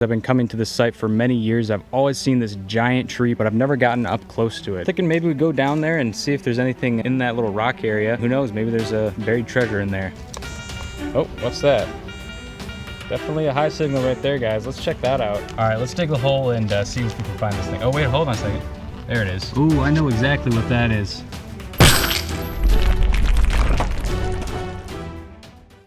I've been coming to this site for many years. I've always seen this giant tree, but I've never gotten up close to it. Thinking maybe we go down there and see if there's anything in that little rock area. Who knows, maybe there's a buried treasure in there. Oh, what's that? Definitely a high signal right there, guys. Let's check that out. All right, let's dig a hole and see if we can find this thing. Oh wait, hold on a second. There it is. Ooh, I know exactly what that is.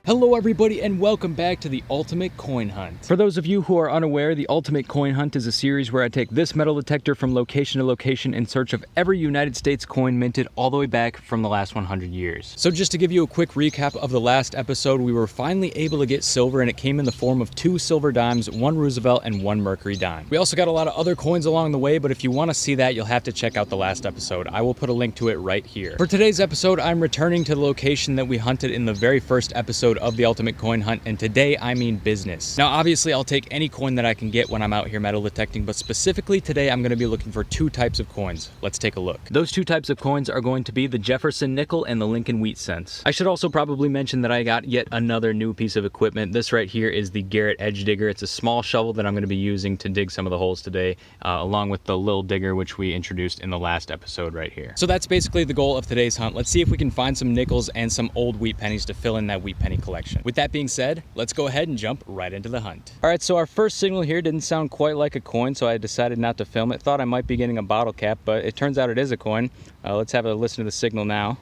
Hello everybody and welcome back to the Ultimate Coin Hunt. For those of you who are unaware, the Ultimate Coin Hunt is a series where I take this metal detector from location to location in search of every United States coin minted all the way back from the last 100 years. So just to give you a quick recap of the last episode, we were finally able to get silver, and it came in the form of 2 silver dimes, 1 Roosevelt, and 1 Mercury dime. We also got a lot of other coins along the way, but if you want to see that, you'll have to check out the last episode. I will put a link to it right here. For today's episode, I'm returning to the location that we hunted in the very first episode of the Ultimate Coin Hunt, and today I mean business. Now obviously I'll take any coin that I can get when I'm out here metal detecting, but specifically today I'm going to be looking for 2 types of coins. Let's take a look. Those 2 types of coins are going to be the Jefferson nickel and the Lincoln wheat cents. I should also probably mention that I got yet another new piece of equipment. This right here is the Garrett Edge Digger. It's a small shovel that I'm going to be using to dig some of the holes today, along with the Lil Digger, which we introduced in the last episode right here. So that's basically the goal of today's hunt. Let's see if we can find some nickels and some old wheat pennies to fill in that wheat penny collection. With that being said, let's go ahead and jump right into the hunt. All right, so our first signal here didn't sound quite like a coin, so I decided not to film it. Thought I might be getting a bottle cap, but it turns out it is a coin. Let's have a listen to the signal now.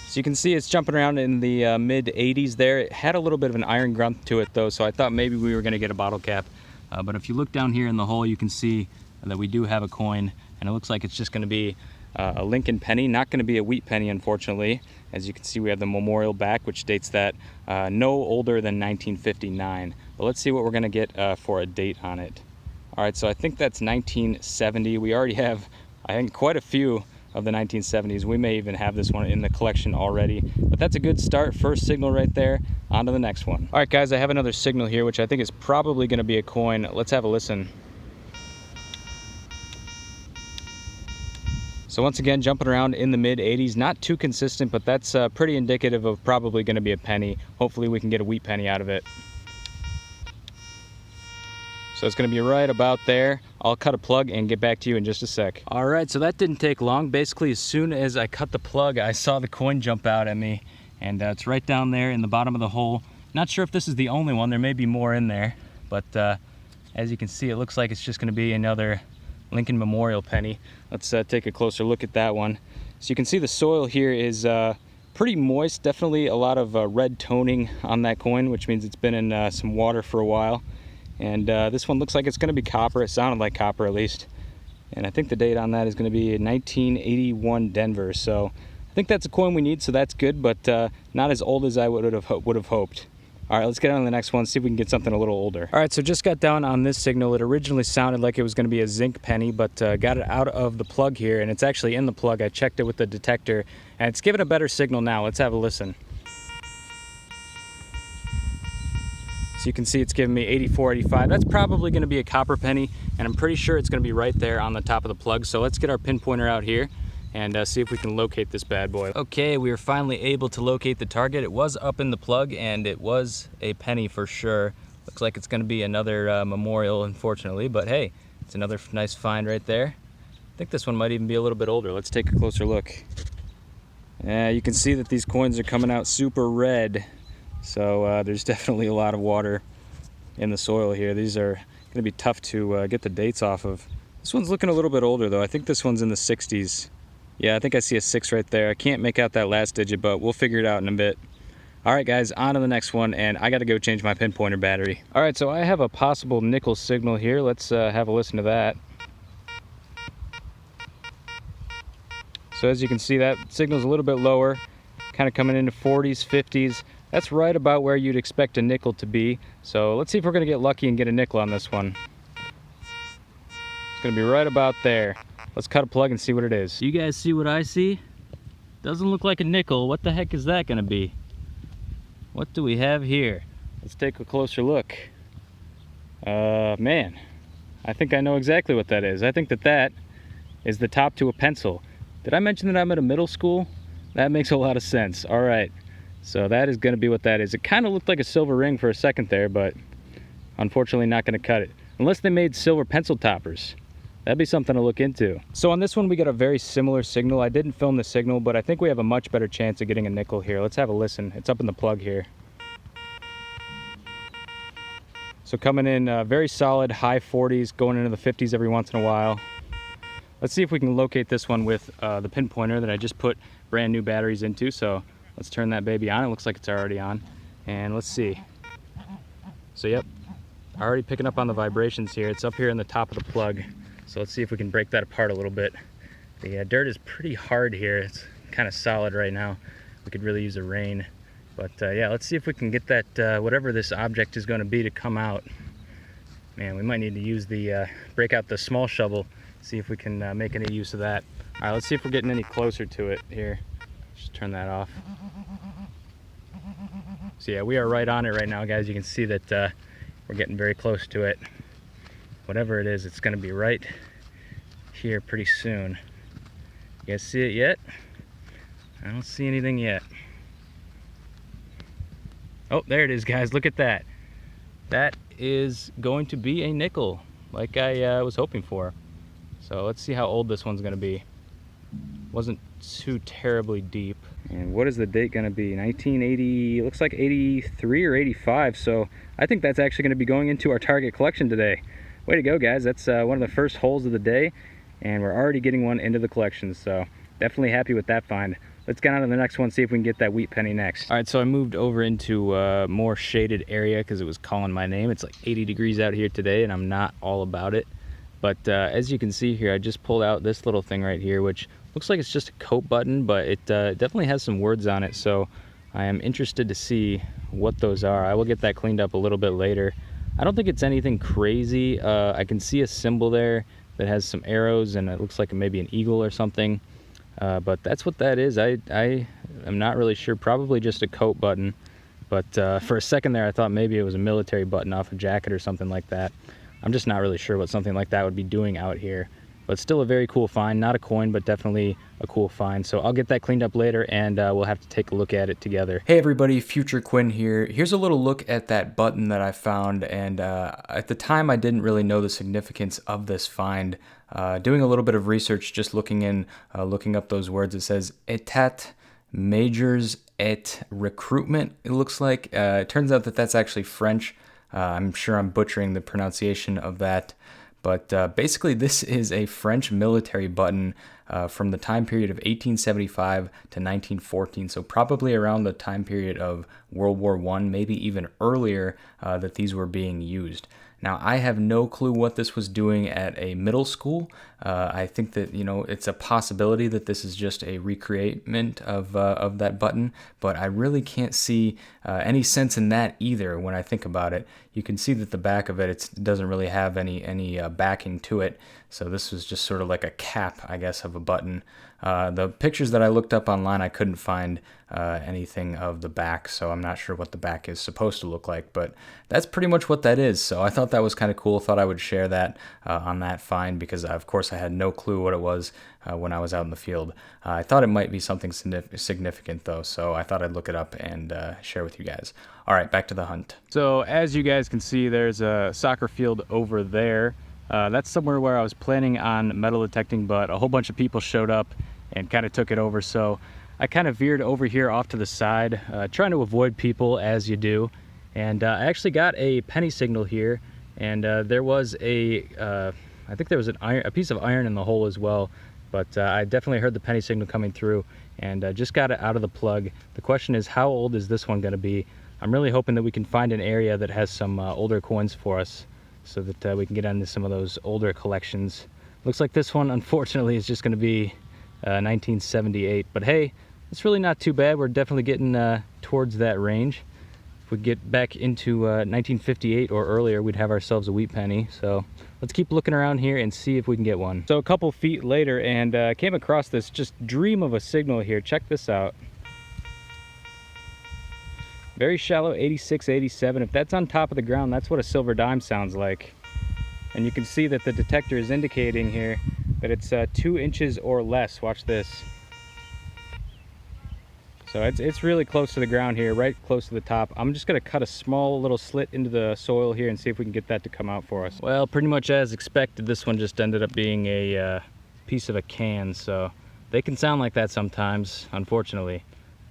So you can see it's jumping around in the mid 80s there. It had a little bit of an iron grunt to it though, so I thought maybe we were gonna get a bottle cap. But if you look down here in the hole, you can see that we do have a coin, and it looks like it's just gonna be a Lincoln penny, not going to be a wheat penny, unfortunately. As you can see, we have the memorial back, which dates that no older than 1959. But let's see what we're going to get for a date on it. All right, so I think that's 1970. We already have, I think, quite a few of the 1970s. We may even have this one in the collection already. But that's a good start. First signal right there. On to the next one. All right, guys, I have another signal here, which I think is probably going to be a coin. Let's have a listen. So once again, jumping around in the mid 80s, not too consistent, but that's pretty indicative of probably going to be a penny. Hopefully we can get a wheat penny out of it. So it's going to be right about there. I'll cut a plug and get back to you in just a sec. All right, so that didn't take long. Basically, as soon as I cut the plug, I saw the coin jump out at me, and it's right down there in the bottom of the hole. Not sure if this is the only one. There may be more in there, but as you can see, it looks like it's just going to be another Lincoln Memorial penny. Let's take a closer look at that one. So you can see the soil here is pretty moist, definitely a lot of red toning on that coin, which means it's been in some water for a while. And this one looks like it's going to be copper. It sounded like copper at least. And I think the date on that is going to be 1981 Denver. So I think that's a coin we need, so that's good, but not as old as I would have hoped. All right, let's get on to the next one, see if we can get something a little older. All right, so just got down on this signal. It originally sounded like it was going to be a zinc penny, but got it out of the plug here, and it's actually in the plug. I checked it with the detector, and it's giving a better signal now. Let's have a listen. So you can see it's giving me 84, 85. That's probably going to be a copper penny, and I'm pretty sure it's going to be right there on the top of the plug. So let's get our pinpointer out here and see if we can locate this bad boy. Okay, we were finally able to locate the target. It was up in the plug, and it was a penny for sure. Looks like it's going to be another memorial, unfortunately, but hey, it's another nice find right there. I think this one might even be a little bit older. Let's take a closer look. You can see that these coins are coming out super red, so there's definitely a lot of water in the soil here. These are going to be tough to get the dates off of. This one's looking a little bit older, though. I think this one's in the 60s. Yeah, I think I see a 6 right there. I can't make out that last digit, but we'll figure it out in a bit. All right, guys, on to the next one, and I got to go change my pinpointer battery. All right, so I have a possible nickel signal here. Let's have a listen to that. So as you can see, that signal's a little bit lower, kind of coming into 40s, 50s. That's right about where you'd expect a nickel to be. So let's see if we're going to get lucky and get a nickel on this one. It's going to be right about there. Let's cut a plug and see what it is. You guys see what I see? Doesn't look like a nickel. What the heck is that going to be? What do we have here? Let's take a closer look. Man, I think I know exactly what that is. I think that is the top to a pencil. Did I mention that I'm at a middle school? That makes a lot of sense. All right. So that is going to be what that is. It kind of looked like a silver ring for a second there, but unfortunately not going to cut it. Unless they made silver pencil toppers. That'd be something to look into. So on this one, we got a very similar signal. I didn't film the signal, but I think we have a much better chance of getting a nickel here. Let's have a listen. It's up in the plug here. So coming in very solid high 40s, going into the 50s every once in a while. Let's see if we can locate this one with the pinpointer that I just put brand new batteries into. So let's turn that baby on. It looks like it's already on. And let's see. So yep, already picking up on the vibrations here. It's up here in the top of the plug. So let's see if we can break that apart a little bit. The dirt is pretty hard here. It's kind of solid right now. We could really use a rain. But yeah, let's see if we can get that, whatever this object is going to be, to come out. Man, we might need to use the, break out the small shovel, see if we can make any use of that. All right, let's see if we're getting any closer to it here. Just turn that off. So yeah, we are right on it right now, guys. You can see that we're getting very close to it. Whatever it is, it's going to be right here pretty soon. You guys see it yet? I don't see anything yet. Oh, there it is, guys. Look at that. That is going to be a nickel, like I was hoping for. So let's see how old this one's going to be. Wasn't too terribly deep. And what is the date going to be? 1980, looks like 83 or 85. So I think that's actually going to be going into our target collection today. Way to go, guys. That's one of the first holes of the day, and we're already getting one into the collection. So definitely happy with that find. Let's get on to the next one, see if we can get that wheat penny next. All right, so I moved over into a more shaded area because it was calling my name. It's like 80 degrees out here today, and I'm not all about it. But as you can see here, I just pulled out this little thing right here, which looks like it's just a coat button, but it definitely has some words on it. So I am interested to see what those are. I will get that cleaned up a little bit later. I don't think it's anything crazy. I can see a symbol there that has some arrows, and it looks like maybe an eagle or something. But that's what that is. I am not really sure. Probably just a coat button. But for a second there, I thought maybe it was a military button off a jacket or something like that. I'm just not really sure what something like that would be doing out here. But still a very cool find. Not a coin, but definitely a cool find. So I'll get that cleaned up later, and we'll have to take a look at it together. Hey everybody, Future Quin here. Here's a little look at that button that I found, and at the time I didn't really know the significance of this find. Doing a little bit of research, just looking up those words, it says Etat Majors et Recruitment, it looks like. It turns out that that's actually French. I'm sure I'm butchering the pronunciation of that. But basically, this is a French military button from the time period of 1875 to 1914. So probably around the time period of World War I, maybe even earlier, that these were being used. Now, I have no clue what this was doing at a middle school. I think that, you know, it's a possibility that this is just a recreation of that button, but I really can't see any sense in that either when I think about it. You can see that the back of it doesn't really have any backing to it, so this was just sort of like a cap, I guess, of a button. The pictures that I looked up online, I couldn't find anything of the back, so I'm not sure what the back is supposed to look like, but that's pretty much what that is. So I thought that was kind of cool. Thought I would share that on that find, because of course I had no clue what it was when I was out in the field. I thought it might be something significant though, so I thought I'd look it up and share with you guys. All right, back to the hunt. So as you guys can see, there's a soccer field over there. That's somewhere where I was planning on metal detecting, but a whole bunch of people showed up and kind of took it over. So I kind of veered over here off to the side, trying to avoid people as you do. And I actually got a penny signal here, and there was I think there was a piece of iron in the hole as well. But I definitely heard the penny signal coming through, and just got it out of the plug. The question is, how old is this one going to be? I'm really hoping that we can find an area that has some older coins for us, so that we can get into some of those older collections. Looks like this one, unfortunately, is just going to be 1978. But hey, it's really not too bad. We're definitely getting towards that range. If we get back into 1958 or earlier, we'd have ourselves a wheat penny. So let's keep looking around here and see if we can get one. So a couple feet later, and came across this just dream of a signal here. Check this out. Very shallow, 86, 87. If that's on top of the ground, that's what a silver dime sounds like. And you can see that the detector is indicating here that it's 2 inches or less. Watch this. So it's really close to the ground here, right close to the top. I'm just gonna cut a small little slit into the soil here and see if we can get that to come out for us. Well, pretty much as expected, this one just ended up being a piece of a can, so they can sound like that sometimes, unfortunately.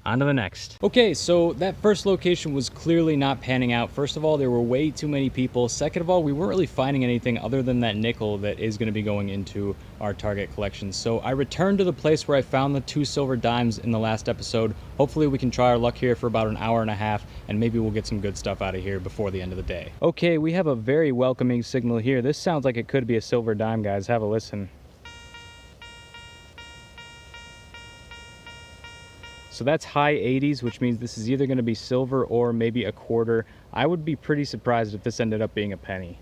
On to the next. Okay, so that first location was clearly not panning out. First of all, there were way too many people. Second of all, we weren't really finding anything other than that nickel that is going to be going into our target collection. So I returned to the place where I found the 2 silver dimes in the last episode. Hopefully we can try our luck here for about an hour and a half, and maybe we'll get some good stuff out of here before the end of the day. Okay, we have a very welcoming signal here. This sounds like it could be a silver dime, guys. Have a listen. So that's high 80s, which means this is either going to be silver or maybe a quarter. I would be pretty surprised if this ended up being a penny.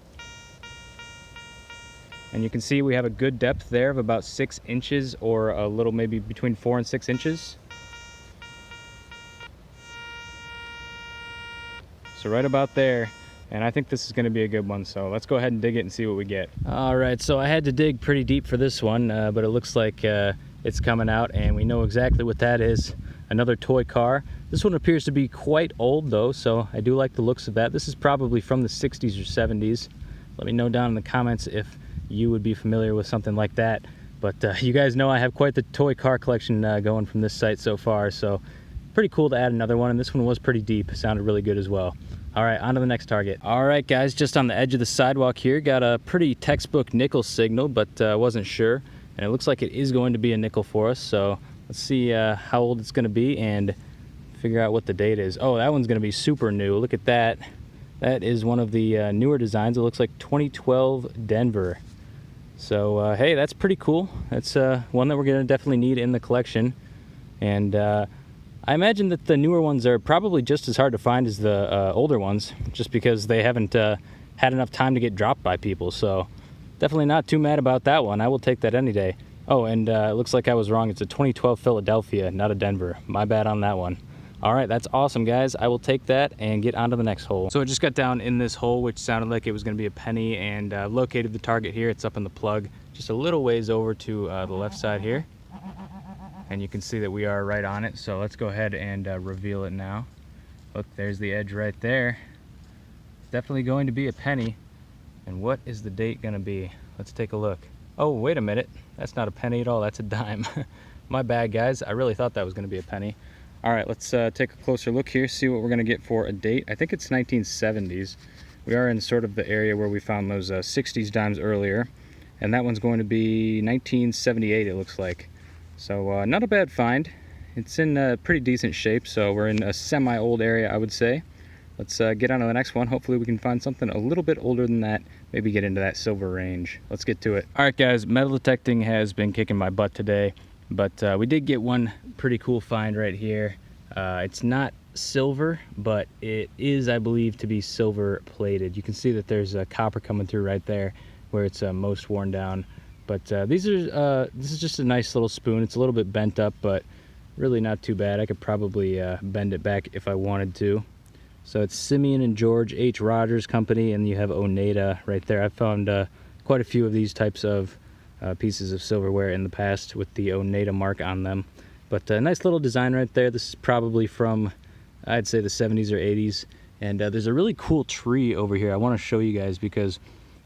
And you can see we have a good depth there of about 6 inches, or a little maybe between 4 and 6 inches. So right about there. And I think this is going to be a good one, so let's go ahead and dig it and see what we get. All right, so I had to dig pretty deep for this one, but it looks like it's coming out, and we know exactly what that is. Another toy car. This one appears to be quite old though, so I do like the looks of that. This is probably from the 60s or 70s. Let me know down in the comments if you would be familiar with something like that. But you guys know I have quite the toy car collection going from this site so far, so pretty cool to add another one, and this one was pretty deep. It sounded really good as well. All right, on to the next target. All right, guys, just on the edge of the sidewalk here, got a pretty textbook nickel signal, but wasn't sure. And it looks like it is going to be a nickel for us, so let's see how old it's going to be and figure out what the date is. Oh, that one's going to be super new. Look at that. That is one of the newer designs. It looks like 2012 Denver. So, hey, that's pretty cool. That's one that we're going to definitely need in the collection. And I imagine that the newer ones are probably just as hard to find as the older ones, just because they haven't had enough time to get dropped by people. So definitely not too mad about that one. I will take that any day. Oh, and it looks like I was wrong. It's a 2012 Philadelphia, not a Denver. My bad on that one. All right, that's awesome, guys. I will take that and get onto the next hole. So I just got down in this hole, which sounded like it was going to be a penny, and located the target here. It's up in the plug, just a little ways over to the left side here. And you can see that we are right on it. So let's go ahead and reveal it now. Look, there's the edge right there. It's definitely going to be a penny. And what is the date going to be? Let's take a look. Oh, wait a minute. That's not a penny at all. That's a dime. My bad, guys. I really thought that was going to be a penny. All right, let's take a closer look here, see what we're going to get for a date. I think it's 1970s. We are in sort of the area where we found those 60s dimes earlier. And that one's going to be 1978, it looks like. So not a bad find. It's in pretty decent shape, so we're in a semi-old area, I would say. Let's get on to the next one. Hopefully we can find something a little bit older than that. Maybe get into that silver range. Let's get to it. All right, guys, metal detecting has been kicking my butt today, but we did get one pretty cool find right here. It's not silver, but it is, I believe, to be silver plated. You can see that there's copper coming through right there where it's most worn down. But this is just a nice little spoon. It's a little bit bent up, but really not too bad. I could probably bend it back if I wanted to. So it's Simeon and George H. Rogers Company, and you have Oneida right there. I've found quite a few of these types of pieces of silverware in the past with the Oneida mark on them. But a nice little design right there. This is probably from, I'd say, the 70s or 80s. And there's a really cool tree over here I want to show you guys, because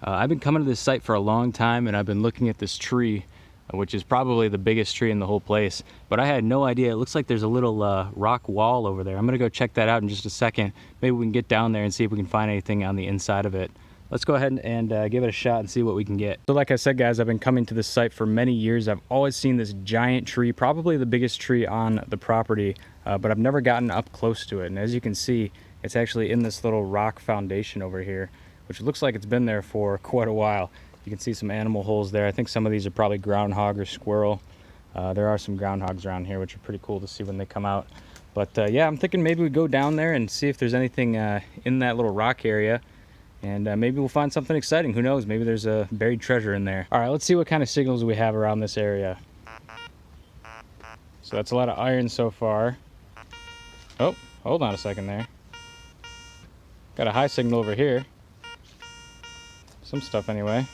I've been coming to this site for a long time, and I've been looking at this tree, which is probably the biggest tree in the whole place, but I had no idea. It looks like there's a little rock wall over there. I'm gonna go check that out in just a second. Maybe we can get down there and see if we can find anything on the inside of it. Let's go ahead and give it a shot and see what we can get. So like I said, guys, I've been coming to this site for many years. I've always seen this giant tree, probably the biggest tree on the property, but I've never gotten up close to it. And as you can see, it's actually in this little rock foundation over here, which looks like it's been there for quite a while. You can see some animal holes there. I think some of these are probably groundhog or squirrel. There are some groundhogs around here, which are pretty cool to see when they come out. But yeah, I'm thinking maybe we go down there and see if there's anything in that little rock area. And maybe we'll find something exciting. Who knows? Maybe there's a buried treasure in there. All right, let's see what kind of signals we have around this area. So that's a lot of iron so far. Oh, hold on a second there. Got a high signal over here. Some stuff anyway.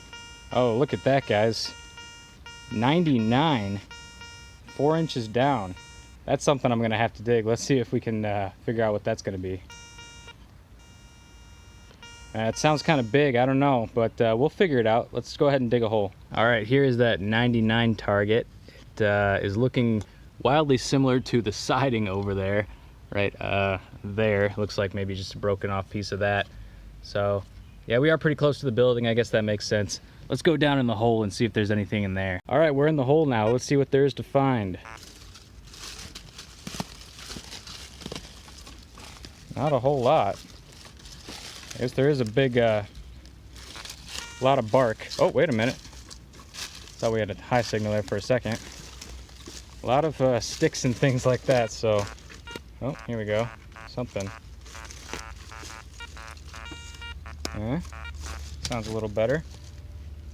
Oh, look at that, guys. 99. 4 inches down. That's something I'm gonna have to dig. Let's see if we can figure out what that's gonna be. It sounds kind of big, I don't know, but we'll figure it out. Let's go ahead and dig a hole. All right, here is that 99 target. It is looking wildly similar to the siding over there, right there. Looks like maybe just a broken off piece of that. So yeah, we are pretty close to the building. I guess that makes sense. Let's go down in the hole and see if there's anything in there. All right, we're in the hole now. Let's see what there is to find. Not a whole lot. I guess there is a big lot of bark. Oh, wait a minute. Thought we had a high signal there for a second. A lot of sticks and things like that, so... Oh, here we go. Something. Sounds a little better.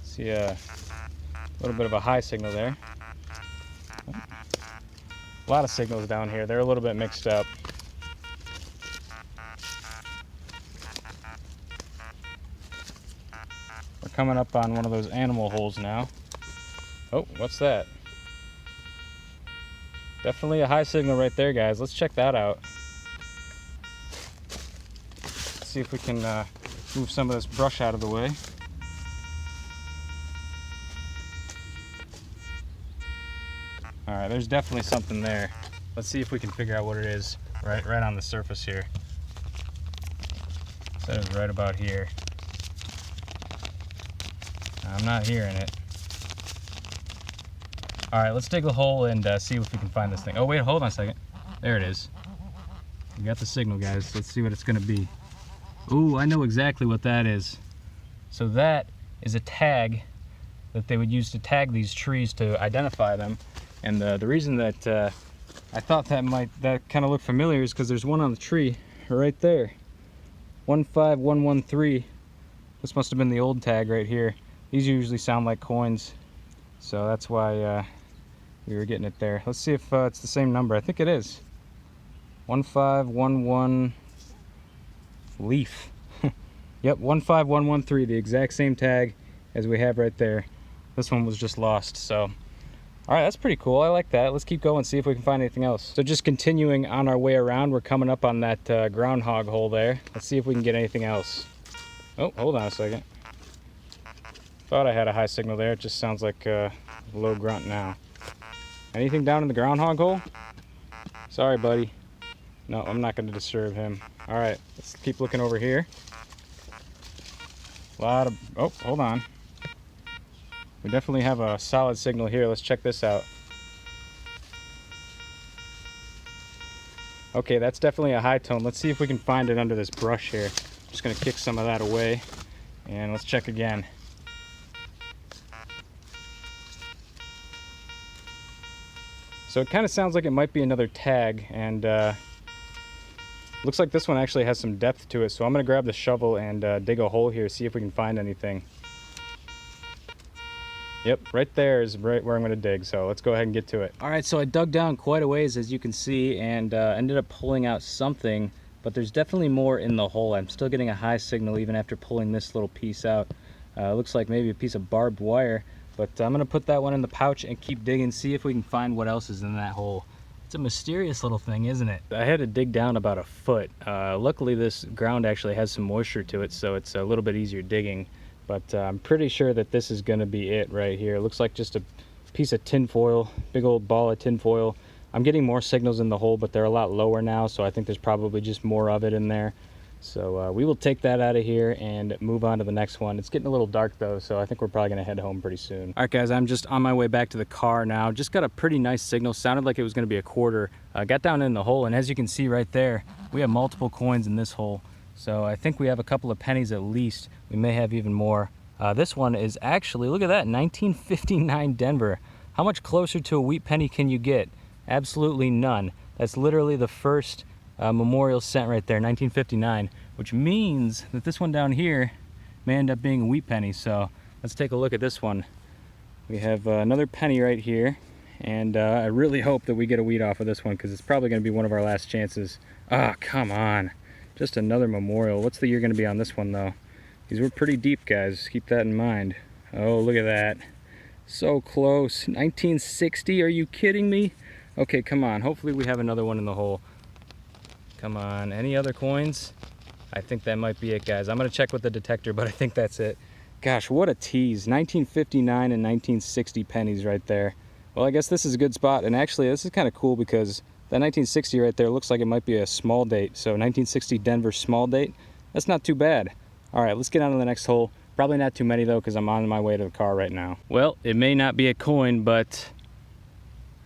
See a little bit of a high signal there. A lot of signals down here. They're a little bit mixed up. We're coming up on one of those animal holes now. Oh, what's that? Definitely a high signal right there, guys. Let's check that out. Let's see if we can move some of this brush out of the way. All right, there's definitely something there. Let's see if we can figure out what it is right on the surface here. That is right about here. I'm not hearing it. All right, let's dig a hole and see if we can find this thing. Oh wait, hold on a second. There it is. We got the signal, guys. Let's see what it's gonna be. Ooh, I know exactly what that is. So that is a tag that they would use to tag these trees to identify them. And the reason that I thought that kind of looked familiar is because there's one on the tree right there. 15113. This must have been the old tag right here. These usually sound like coins, so that's why we were getting it there. Let's see if it's the same number. I think it is. 1511 leaf. Yep, 15113, the exact same tag as we have right there. This one was just lost, so. All right, that's pretty cool. I like that. Let's keep going, see if we can find anything else. So just continuing on our way around, we're coming up on that groundhog hole there. Let's see if we can get anything else. Oh, hold on a second. Thought I had a high signal there. It just sounds like a low grunt now. Anything down in the groundhog hole? Sorry, buddy. No, I'm not going to disturb him. All right, let's keep looking over here. A lot of... Oh, hold on. We definitely have a solid signal here. Let's check this out. Okay, that's definitely a high tone. Let's see if we can find it under this brush here. Just gonna kick some of that away and let's check again. So it kind of sounds like it might be another tag, and looks like this one actually has some depth to it. So I'm gonna grab the shovel and dig a hole here, see if we can find anything. Yep, right there is right where I'm going to dig, so let's go ahead and get to it. All right, so I dug down quite a ways, as you can see, and ended up pulling out something, but there's definitely more in the hole. I'm still getting a high signal even after pulling this little piece out. Looks like maybe a piece of barbed wire, but I'm going to put that one in the pouch and keep digging, see if we can find what else is in that hole. It's a mysterious little thing, isn't it? I had to dig down about a foot. Luckily, this ground actually has some moisture to it, so it's a little bit easier digging. But I'm pretty sure that this is going to be it right here. It looks like just a piece of tin foil, big old ball of tin foil. I'm getting more signals in the hole, but they're a lot lower now, so I think there's probably just more of it in there. So we will take that out of here and move on to the next one. It's getting a little dark though, so I think we're probably going to head home pretty soon. All right, guys, I'm just on my way back to the car now. Just got a pretty nice signal. Sounded like it was going to be a quarter. Got down in the hole, and as you can see right there, we have multiple coins in this hole. So I think we have a couple of pennies at least. We may have even more. This one is actually, look at that, 1959 Denver. How much closer to a wheat penny can you get? Absolutely none. That's literally the first memorial cent right there, 1959, which means that this one down here may end up being a wheat penny. So let's take a look at this one. We have another penny right here, and I really hope that we get a wheat off of this one, because it's probably going to be one of our last chances. Ah, come on. Just another memorial. What's the year going to be on this one, though? These were pretty deep, guys. Keep that in mind. Oh, look at that. So close. 1960? Are you kidding me? Okay, come on. Hopefully we have another one in the hole. Come on. Any other coins? I think that might be it, guys. I'm going to check with the detector, but I think that's it. Gosh, what a tease. 1959 and 1960 pennies right there. Well, I guess this is a good spot. And actually, this is kind of cool because that 1960 right there looks like it might be a small date. So 1960 Denver small date. That's not too bad. All right, let's get on to the next hole. Probably not too many, though, because I'm on my way to the car right now. Well, it may not be a coin, but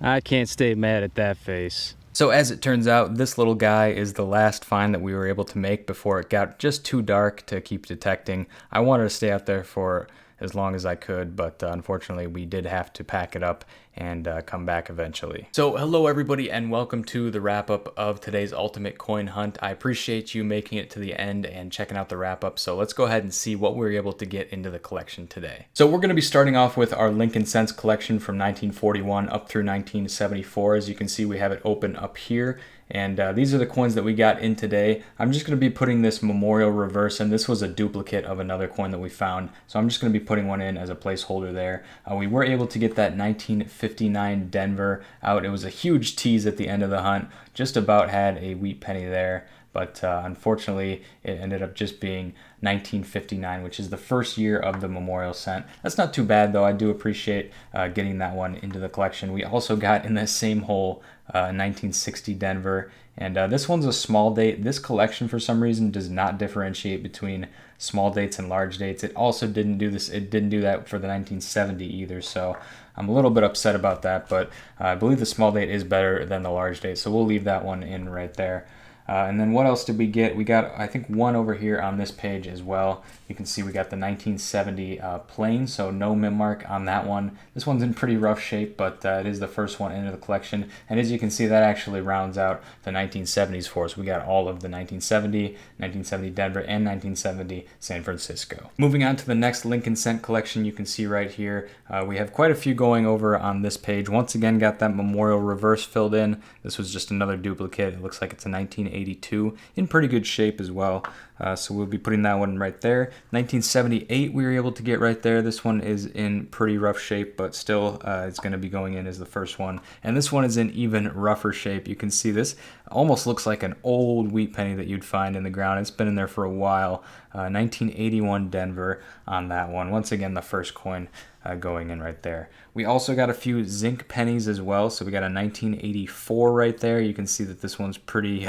I can't stay mad at that face. So as it turns out, this little guy is the last find that we were able to make before it got just too dark to keep detecting. I wanted to stay out there for as long as I could, but unfortunately we did have to pack it up and come back eventually. So hello everybody and welcome to the wrap up of today's ultimate coin hunt. I appreciate you making it to the end and checking out the wrap up. So let's go ahead and see what we were able to get into the collection today. So we're going to be starting off with our Lincoln Cents collection from 1941 up through 1974. As you can see, we have it open up here. And these are the coins that we got in today. I'm just going to be putting this memorial reverse in. This was a duplicate of another coin that we found. So I'm just going to be putting one in as a placeholder there. We were able to get that 1959 Denver out. It was a huge tease at the end of the hunt. Just about had a wheat penny there. But unfortunately, it ended up just being 1959, which is the first year of the memorial cent. That's not too bad, though. I do appreciate getting that one into the collection. We also got in the same hole 1960 Denver, and this one's a small date. This collection, for some reason, does not differentiate between small dates and large dates. It also didn't do this. It didn't do that for the 1970 either. So I'm a little bit upset about that, but I believe the small date is better than the large date. So we'll leave that one in right there. And then what else did we get? We got, I think, one over here on this page as well. You can see we got the 1970 plain, so no mint mark on that one. This one's in pretty rough shape, but it is the first one into the collection. And as you can see, that actually rounds out the 1970s for us. We got all of the 1970, 1970 Denver, and 1970 San Francisco. Moving on to the next Lincoln Cent collection, you can see right here, we have quite a few going over on this page. Once again, got that memorial reverse filled in. This was just another duplicate. It looks like it's a 1982 in pretty good shape as well. So we'll be putting that one right there. 1978 we were able to get right there. This one is in pretty rough shape, but still it's going to be going in as the first one. And this one is in even rougher shape. You can see this almost looks like an old wheat penny that you'd find in the ground. It's been in there for a while. 1981 Denver on that one. Once again, the first coin going in right there. We also got a few zinc pennies as well. So we got a 1984 right there. You can see that this one's pretty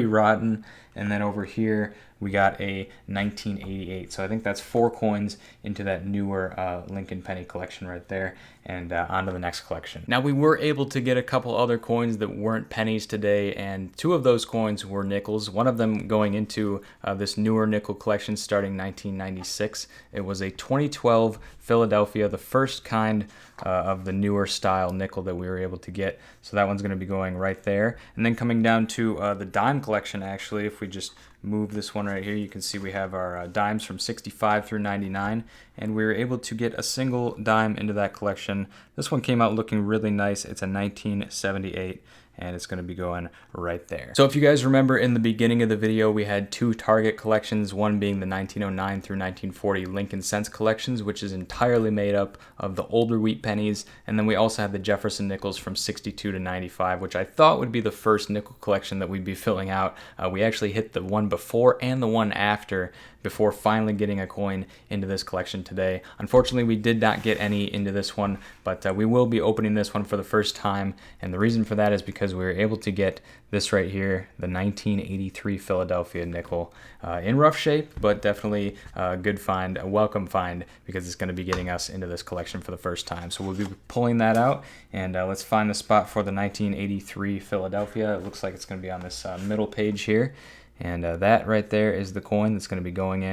rotten. And then over here we got a 1988. So I think that's 4 coins into that newer Lincoln penny collection right there. And on to the next collection. Now we were able to get a couple other coins that weren't pennies today, and 2 of those coins were nickels. One of them going into this newer nickel collection starting 1996. It was a 2012 Philadelphia, the first kind of the newer style nickel that we were able to get. So that one's going to be going right there. And then coming down to the dime collection, actually, if we just move this one right here, you can see we have our dimes from 65 through 99, and we were able to get a single dime into that collection. This one came out looking really nice. It's a 1978. And it's going to be going right there. So if you guys remember in the beginning of the video, we had 2 target collections, one being the 1909 through 1940 Lincoln Cents collections, which is entirely made up of the older wheat pennies. And then we also had the Jefferson nickels from 62 to 95, which I thought would be the first nickel collection that we'd be filling out. We actually hit the one before and the one after before finally getting a coin into this collection today. Unfortunately, we did not get any into this one, but we will be opening this one for the first time. And the reason for that is because we were able to get this right here, the 1983 Philadelphia nickel, in rough shape, but definitely a good find, a welcome find, because it's going to be getting us into this collection for the first time. So we'll be pulling that out, and let's find the spot for the 1983 Philadelphia. It looks like it's going to be on this middle page here. And that right there is the coin that's going to be going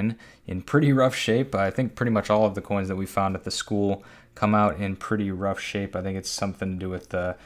in pretty rough shape. I think pretty much all of the coins that we found at the school come out in pretty rough shape. I think it's something to do with the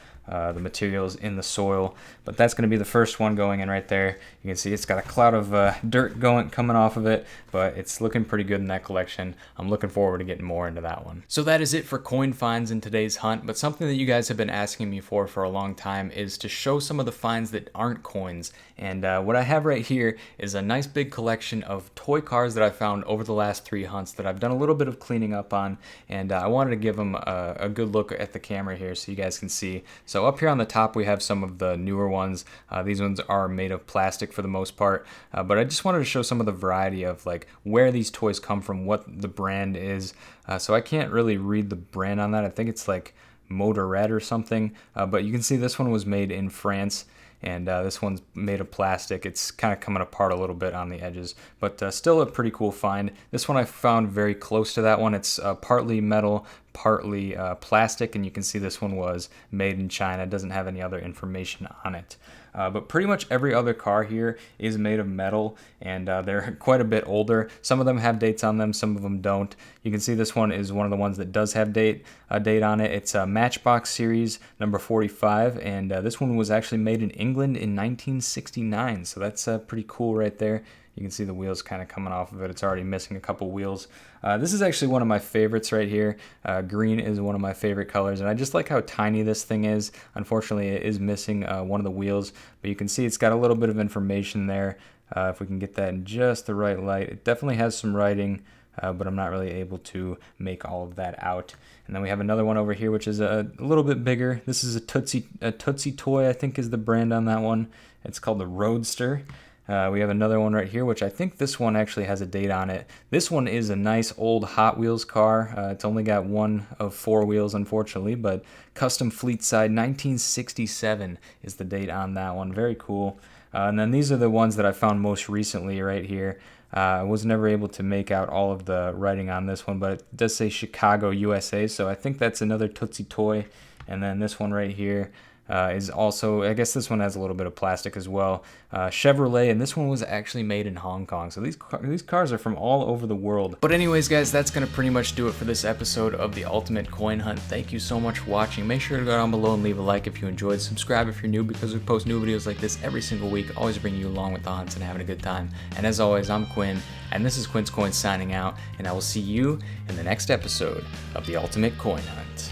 materials in the soil, but that's going to be the first one going in right there. You can see it's got a cloud of dirt coming off of it, but it's looking pretty good in that collection. I'm looking forward to getting more into that one. So that is it for coin finds in today's hunt, but something that you guys have been asking me for a long time is to show some of the finds that aren't coins. And what I have right here is a nice big collection of toy cars that I found over the last 3 hunts that I've done a little bit of cleaning up on, and I wanted to give them a good look at the camera here so you guys can see. So So up here on the top we have some of the newer ones. These ones are made of plastic for the most part, but I just wanted to show some of the variety of like where these toys come from, what the brand is. So I can't really read the brand on that. I think it's like Motorette or something, but you can see this one was made in France, and this one's made of plastic. It's kind of coming apart a little bit on the edges, but still a pretty cool find. This one I found very close to that one. It's partly metal, partly plastic, and you can see this one was made in China. It doesn't have any other information on it. But pretty much every other car here is made of metal, and they're quite a bit older. Some of them have dates on them, some of them don't. You can see this one is one of the ones that does have a date on it. It's a Matchbox series number 45, and this one was actually made in England in 1969, so that's pretty cool right there. You can see the wheels kind of coming off of it. It's already missing a couple wheels. This is actually one of my favorites right here. Green is one of my favorite colors, and I just like how tiny this thing is. Unfortunately, it is missing one of the wheels, but you can see it's got a little bit of information there. If we can get that in just the right light. It definitely has some writing, but I'm not really able to make all of that out. And then we have another one over here, which is a little bit bigger. This is a Tootsie toy, I think is the brand on that one. It's called the Roadster. We have another one right here, which I think this one actually has a date on it. This one is a nice old Hot Wheels car. It's only got one of 4 wheels, unfortunately, but custom fleet side 1967 is the date on that one. Very cool. And then these are the ones that I found most recently right here. I was never able to make out all of the writing on this one, but it does say Chicago, USA, so I think that's another Tootsie toy. And then this one right here is also, I guess this one has a little bit of plastic as well. Chevrolet, and this one was actually made in Hong Kong. So these cars are from all over the world. But anyways, guys, that's going to pretty much do it for this episode of the Ultimate Coin Hunt. Thank you so much for watching. Make sure to go down below and leave a like if you enjoyed. Subscribe if you're new, because we post new videos like this every single week, always bringing you along with the hunts and having a good time. And as always, I'm Quin, and this is Quin's Coins signing out, and I will see you in the next episode of the Ultimate Coin Hunt.